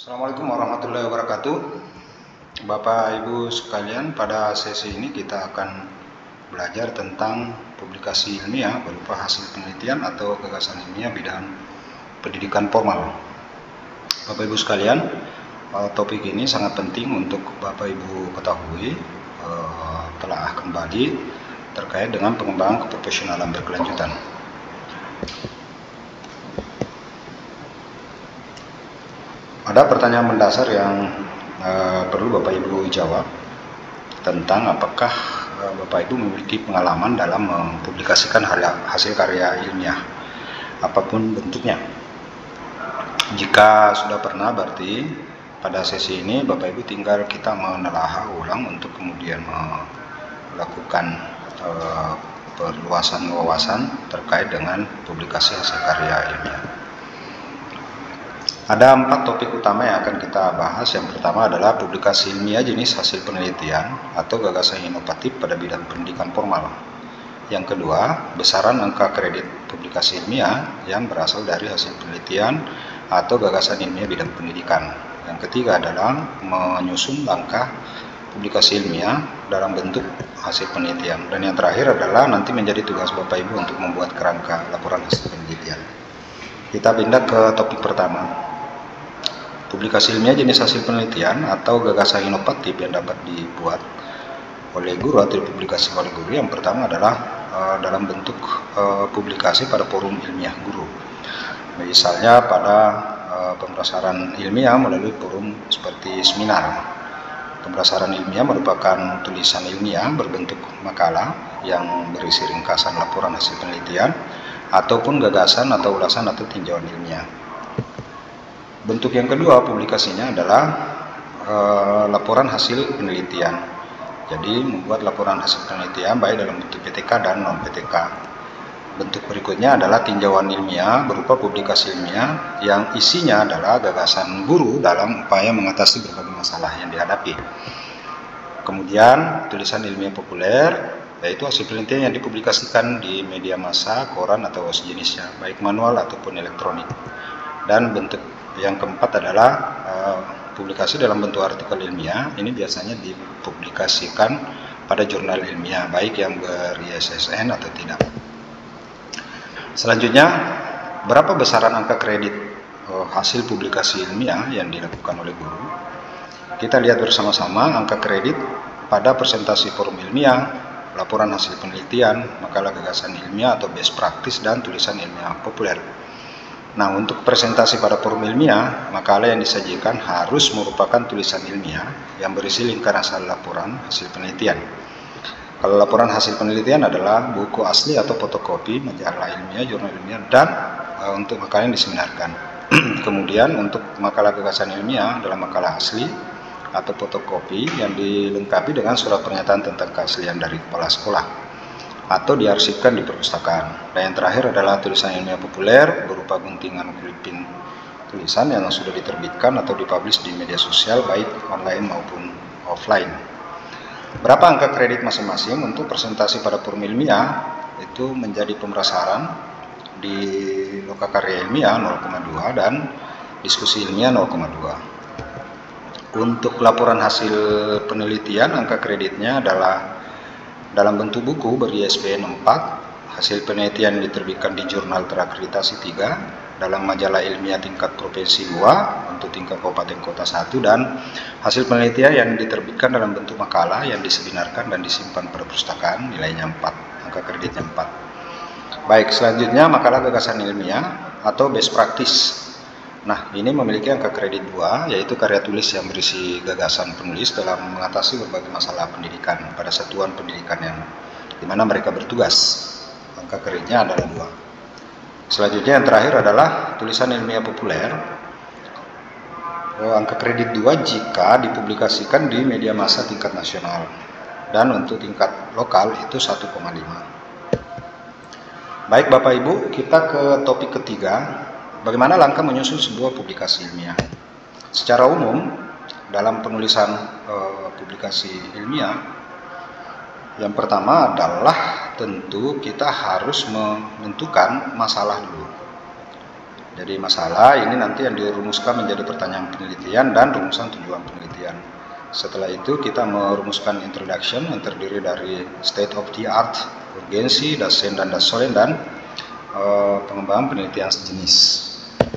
Assalamualaikum warahmatullahi wabarakatuh. Bapak Ibu sekalian, pada sesi ini kita akan belajar tentang publikasi ilmiah berupa hasil penelitian atau gagasan ilmiah bidang pendidikan formal. Bapak Ibu sekalian, topik ini sangat penting untuk Bapak Ibu ketahui telah kembali terkait dengan pengembangan keprofesionalan berkelanjutan. Ada pertanyaan mendasar yang perlu Bapak Ibu jawab tentang apakah Bapak Ibu memiliki pengalaman dalam mempublikasikan hasil karya ilmiah apapun bentuknya. Jika sudah pernah, berarti pada sesi ini Bapak Ibu tinggal kita menelaah ulang untuk kemudian melakukan perluasan wawasan terkait dengan publikasi hasil karya ilmiah. Ada 4 topik utama yang akan kita bahas. Yang pertama adalah publikasi ilmiah jenis hasil penelitian atau gagasan inovatif pada bidang pendidikan formal. Yang kedua, besaran angka kredit publikasi ilmiah yang berasal dari hasil penelitian atau gagasan ilmiah bidang pendidikan. Yang ketiga adalah menyusun langkah publikasi ilmiah dalam bentuk hasil penelitian. Dan yang terakhir adalah nanti menjadi tugas Bapak Ibu untuk membuat kerangka laporan hasil penelitian. Kita pindah ke topik pertama. Publikasi ilmiah jenis hasil penelitian atau gagasan inovatif yang dapat dibuat oleh guru atau dipublikasi oleh guru. Yang pertama adalah dalam bentuk publikasi pada forum ilmiah guru. Misalnya pada pemrosesan ilmiah melalui forum seperti seminar. Pemrosesan ilmiah merupakan tulisan ilmiah berbentuk makalah yang berisi ringkasan laporan hasil penelitian ataupun gagasan atau ulasan atau tinjauan ilmiah. Bentuk yang kedua publikasinya adalah laporan hasil penelitian. Jadi membuat laporan hasil penelitian baik dalam bentuk PTK dan non-PTK. Bentuk berikutnya adalah tinjauan ilmiah berupa publikasi ilmiah yang isinya adalah gagasan guru dalam upaya mengatasi berbagai masalah yang dihadapi. Kemudian tulisan ilmiah populer, yaitu hasil penelitian yang dipublikasikan di media massa, koran atau sejenisnya, baik manual ataupun elektronik. Dan bentuk yang keempat adalah publikasi dalam bentuk artikel ilmiah. Ini biasanya dipublikasikan pada jurnal ilmiah, baik yang ber-ISSN atau tidak. Selanjutnya, berapa besaran angka kredit hasil publikasi ilmiah yang dilakukan oleh guru? Kita lihat bersama-sama angka kredit pada presentasi forum ilmiah, laporan hasil penelitian, makalah gagasan ilmiah atau best practice, dan tulisan ilmiah populer. Nah, untuk presentasi pada forum ilmiah, makalah yang disajikan harus merupakan tulisan ilmiah yang berisi lingkaran asal laporan hasil penelitian. Kalau laporan hasil penelitian adalah buku asli atau fotokopi, majalah ilmiah, jurnal ilmiah, dan untuk makalah yang diseminarkan. Kemudian untuk makalah gagasan ilmiah adalah makalah asli atau fotokopi yang dilengkapi dengan surat pernyataan tentang keaslian dari kepala sekolah atau diarsipkan di perpustakaan. Dan yang terakhir adalah tulisan ilmiah populer berupa guntingan clipping tulisan yang sudah diterbitkan atau dipublish di media sosial baik online maupun offline. Berapa angka kredit masing-masing? Untuk presentasi pada forum ilmiah itu menjadi pemrosesan di lokakarya ilmiah 0,2 dan diskusi ilmiah 0,2. Untuk laporan hasil penelitian, angka kreditnya adalah dalam bentuk buku ber-ISBN 4, hasil penelitian diterbitkan di jurnal terakreditasi 3, dalam majalah ilmiah tingkat provinsi 2 untuk tingkat kabupaten kota 1, dan hasil penelitian yang diterbitkan dalam bentuk makalah yang diseminarkan dan disimpan pada perpustakaan nilainya 4, angka kreditnya 4. Baik, selanjutnya makalah gagasan ilmiah atau best practice. Nah, ini memiliki angka kredit 2, yaitu karya tulis yang berisi gagasan penulis dalam mengatasi berbagai masalah pendidikan pada satuan pendidikan yang dimana mereka bertugas. Angka kreditnya adalah 2. Selanjutnya yang terakhir adalah tulisan ilmiah populer. Angka kredit 2 jika dipublikasikan di media massa tingkat nasional. Dan untuk tingkat lokal itu 1,5. Baik Bapak Ibu, kita ke topik ketiga. Bagaimana langkah menyusun sebuah publikasi ilmiah? Secara umum, dalam penulisan publikasi ilmiah, yang pertama adalah tentu kita harus menentukan masalah dulu. Jadi masalah ini nanti yang dirumuskan menjadi pertanyaan penelitian dan rumusan tujuan penelitian. Setelah itu kita merumuskan introduction yang terdiri dari state of the art, urgensi, dasen dan dasolen, dan pengembangan penelitian sejenis.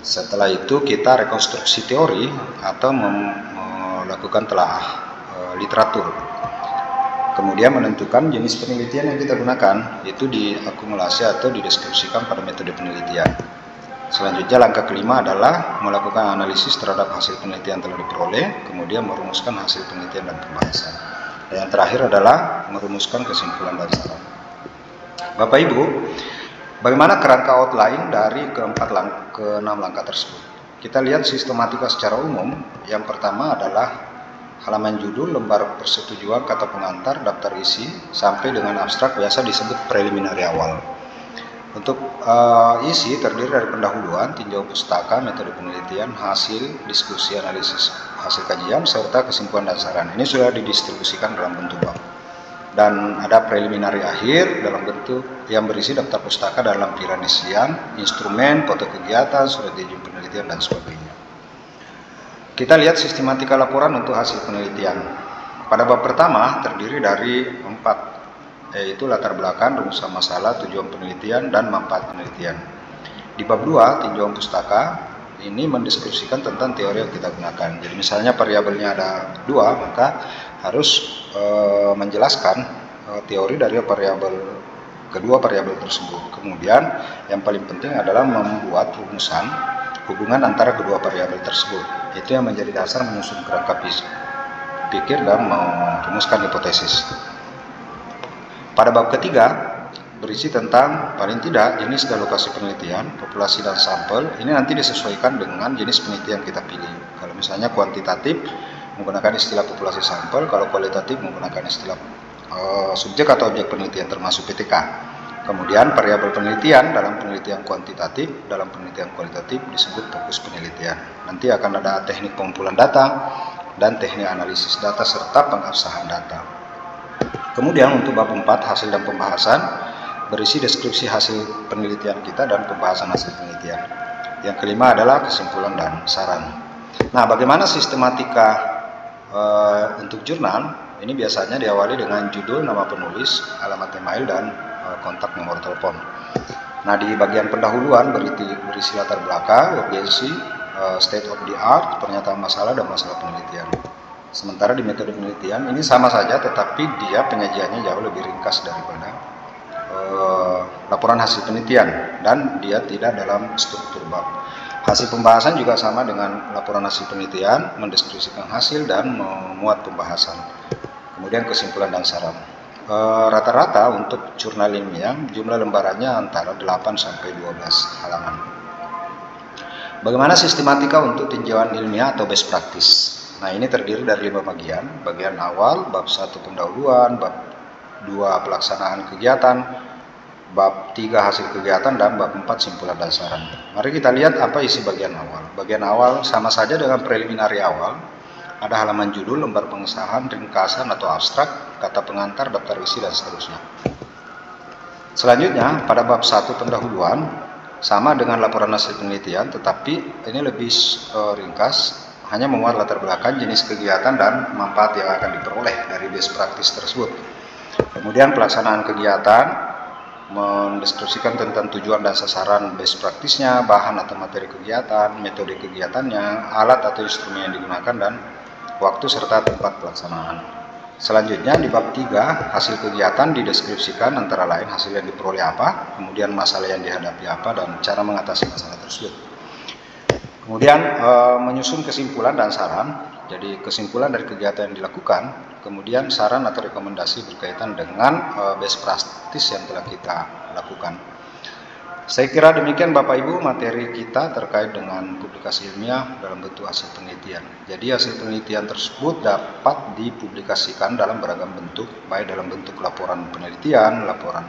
Setelah itu kita rekonstruksi teori atau melakukan telaah literatur. Kemudian menentukan jenis penelitian yang kita gunakan, yaitu diakumulasi atau dideskripsikan pada metode penelitian. Selanjutnya langkah kelima adalah melakukan analisis terhadap hasil penelitian telah diperoleh, kemudian merumuskan hasil penelitian dan pembahasan. Dan yang terakhir adalah merumuskan kesimpulan dan saran. Bapak Ibu, bagaimana kerangka outline dari keenam langkah tersebut? Kita lihat sistematika secara umum. Yang pertama adalah halaman judul, lembar persetujuan, kata pengantar, daftar isi, sampai dengan abstrak biasa disebut preliminary awal. Untuk isi terdiri dari pendahuluan, tinjauan pustaka, metode penelitian, hasil, diskusi, analisis hasil kajian, serta kesimpulan dan saran. Ini sudah didistribusikan dalam bentuk bab. Dan ada preliminary akhir dalam bentuk yang berisi daftar pustaka dan lampiran isian, instrumen, foto kegiatan, strategi penelitian, dan sebagainya. Kita lihat sistematika laporan untuk hasil penelitian. Pada bab pertama terdiri dari 4, yaitu latar belakang, rumusan masalah, tujuan penelitian, dan manfaat penelitian. Di bab 2, tinjauan pustaka, ini mendeskripsikan tentang teori yang kita gunakan. Jadi misalnya variabelnya ada 2, maka harus menjelaskan teori dari kedua variabel tersebut. Kemudian yang paling penting adalah membuat rumusan hubungan antara kedua variabel tersebut. Itu yang menjadi dasar menyusun kerangka pikir dan merumuskan hipotesis. Pada bab ketiga berisi tentang paling tidak jenis dan lokasi penelitian, populasi dan sampel. Ini nanti disesuaikan dengan jenis penelitian yang kita pilih. Kalau misalnya kuantitatif menggunakan istilah populasi sampel, kalau kualitatif menggunakan istilah subjek atau objek penelitian termasuk PTK. Kemudian variabel penelitian dalam penelitian kuantitatif, dalam penelitian kualitatif disebut fokus penelitian. Nanti akan ada teknik pengumpulan data dan teknik analisis data serta pengabsahan data. Kemudian untuk bab 4 hasil dan pembahasan berisi deskripsi hasil penelitian kita dan pembahasan hasil penelitian. Yang kelima adalah kesimpulan dan saran. Nah, bagaimana sistematika untuk jurnal? Ini biasanya diawali dengan judul, nama penulis, alamat email, dan kontak nomor telepon. Nah, di bagian pendahuluan berisi latar belakang, urgensi, state of the art, pernyataan masalah, dan masalah penelitian. Sementara di metode penelitian ini sama saja, tetapi dia penyajiannya jauh lebih ringkas daripada laporan hasil penelitian, dan dia tidak dalam struktur bab. Hasil pembahasan juga sama dengan laporan hasil penelitian, mendeskripsikan hasil dan memuat pembahasan. Kemudian kesimpulan dan saran. Rata-rata untuk jurnal ilmiah jumlah lembarannya antara 8 sampai 12 halaman. Bagaimana sistematika untuk tinjauan ilmiah atau best practice? Nah, ini terdiri dari 5 bagian. Bagian awal, bab 1 pendahuluan, bab 2 pelaksanaan kegiatan, bab 3 hasil kegiatan, dan bab 4 simpulan dan saran. Mari kita lihat apa isi bagian awal. Bagian awal sama saja dengan preliminary awal. Ada halaman judul, lembar pengesahan, ringkasan atau abstrak, kata pengantar, daftar isi, dan seterusnya. Selanjutnya, pada bab 1 pendahuluan, sama dengan laporan hasil penelitian, tetapi ini lebih ringkas, hanya memuat latar belakang, jenis kegiatan, dan manfaat yang akan diperoleh dari best practice tersebut. Kemudian pelaksanaan kegiatan, mendeskripsikan tentang tujuan dan sasaran best practice-nya, bahan atau materi kegiatan, metode kegiatannya, alat atau instrumen yang digunakan, dan waktu serta tempat pelaksanaan. Selanjutnya di bab 3, hasil kegiatan dideskripsikan antara lain hasil yang diperoleh apa, kemudian masalah yang dihadapi apa, dan cara mengatasi masalah tersebut. Kemudian menyusun kesimpulan dan saran. Jadi kesimpulan dari kegiatan yang dilakukan, kemudian saran atau rekomendasi berkaitan dengan best practice yang telah kita lakukan. Saya kira demikian Bapak Ibu materi kita terkait dengan publikasi ilmiah dalam bentuk hasil penelitian. Jadi hasil penelitian tersebut dapat dipublikasikan dalam beragam bentuk, baik dalam bentuk laporan penelitian, laporan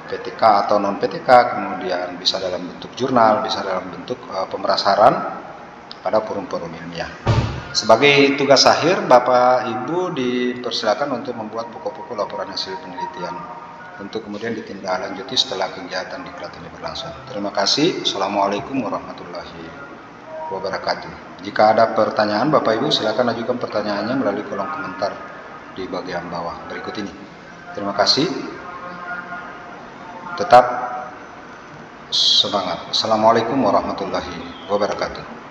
PTK atau non PTK, kemudian bisa dalam bentuk jurnal, bisa dalam bentuk pemerasaran pada forum-forum ilmiah. Sebagai tugas akhir, Bapak Ibu dipersilakan untuk membuat pokok-pokok laporan hasil penelitian. untuk kemudian ditindaklanjuti setelah kegiatan diklat ini berlangsung. Terima kasih. Assalamualaikum warahmatullahi wabarakatuh. Jika ada pertanyaan Bapak Ibu, silakan ajukan pertanyaannya melalui kolom komentar di bagian bawah berikut ini. Terima kasih. Tetap semangat. Assalamualaikum warahmatullahi wabarakatuh.